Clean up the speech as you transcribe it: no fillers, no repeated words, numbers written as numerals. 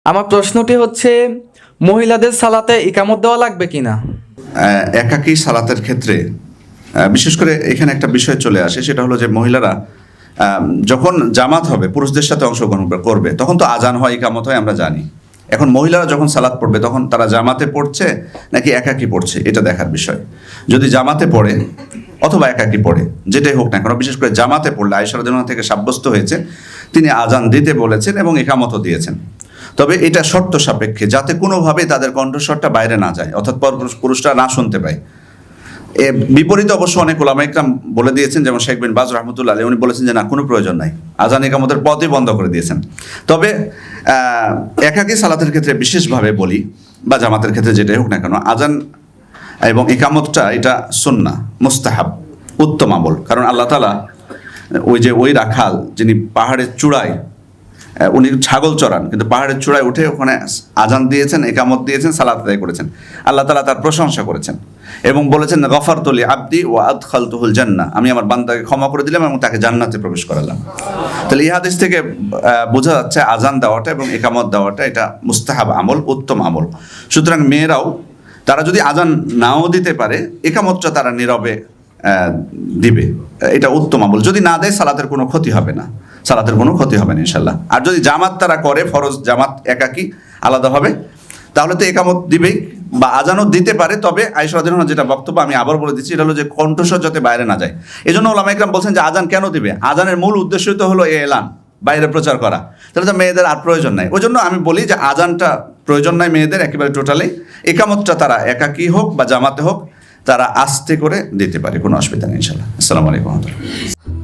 আমার প্রশ্নটি হচ্ছে মহিলাদের সালাতে ইকামত দেওয়া লাগবে কিনা? একাকী সালাতের ক্ষেত্রে বিশেষ করে এখানে একটা বিষয় চলে আসে, সেটা হলো যে মহিলারা যখন জামাত হবে, পুরুষদের সাথে অংশগ্রহণ করবে, তখন তো আজান হয়, ইকামত হয়, আমরা জানি। এখন মহিলারা যখন সালাত পড়বে তখন তারা জামাতে পড়ছে নাকি একাকী পড়ছে, এটা দেখার বিষয়। যদি জামাতে পড়ে অথবা একাকী পড়ে, যেটাই হোক না কেন, বিশেষ করে জামাতে পড়লে আয়েশা রাদিয়াল্লাহু আনহা থেকে সাব্যস্ত হয়েছে তিনি আজান দিতে বলেছেন এবং ইকামতও দিয়েছেন। তবে এটা শর্ত সাপেক্ষে, যাতে কোনোভাবেই তাদের কণ্ঠস্বরটা বাইরে না যায়, অর্থাৎ পুরুষরা না শুনতে পায়। বিপরীতে অবশ্য অনেক ওলামা ইকরাম বলে দিয়েছেন, যেমন শেখ বিন বাজ রাহমাতুল্লাহ আলাইহি, উনি বলেছেন যে না, কোনো প্রয়োজন নাই, আজান ইকামতের পথই বন্ধ করে দিয়েছেন। তবে একাকী সালাতের ক্ষেত্রে বিশেষভাবে বলি, বা জামাতের ক্ষেত্রে যেটাই হোক না কেন, আজান এবং ইকামতটা এটা সুন্নাহ, মুস্তাহাব, উত্তম আমল। কারণ আল্লাহ তাআলা ওই রাখাল যিনি পাহাড়ের চূড়ায়, উনি ছাগল চড়ান, কিন্তু পাহাড়ের চূড়ায় উঠে ওখানে আজান দিয়েছেন, একামত দিয়েছেন, সালাত আদায় করেছেন, আল্লাহ তাআলা তার প্রশংসা করেছেন এবং বলেছেন গফারতু লি আবদি ওয়া আদখালতুহুল জান্নাহ, আমি আমার বান্দাকে ক্ষমা করে দিলাম এবং তাকে জান্নাতে প্রবেশ করালাম। তাহলে এই হাদিস থেকে বোঝা যাচ্ছে আজান দেওয়াটা এবং একামত দেওয়াটা এটা মুস্তাহাব আমল, উত্তম আমল। সুতরাং মেয়েরাও, তারা যদি আজান নাও দিতে পারে, একামতটা তারা নীরবে দিবে, এটা উত্তম আমল। যদি না দেয় সালাতের কোনো ক্ষতি হবে না, সালাতের কোনো ক্ষতি হবে না ইনশাল্লাহ। আর যদি জামাত তারা করে, ফরজ জামাত একাকী আলাদা হবে, তাহলে তো একামত দিবেই বা আজানও দিতে পারে। তবে আয়েশা রাদিয়াল্লাহু আনহা যেটা বক্তব্য, আমি আবার বলে দিচ্ছি, এটা হলো যে কণ্ঠস্বর যাতে বাইরে না যায়। এই জন্য ওলামা ইকরাম বলছেন যে আজান কেন দিবে, আজানের মূল উদ্দেশ্যই তো হলো এলান, বাইরে প্রচার করা, তাহলে তো মেয়েদের আর প্রয়োজন নাই। ওই জন্য আমি বলি যে আজানটা প্রয়োজন নাই মেয়েদের একেবারে টোটালি, একামতটা তারা একাকী হোক বা জামাতে হোক, তারা আস্তে করে দিতে পারে, কোনো অসুবিধা নেই ইনশাল্লাহ। আসসালামু আলাইকুম ওয়া রাহমাতুল্লাহ।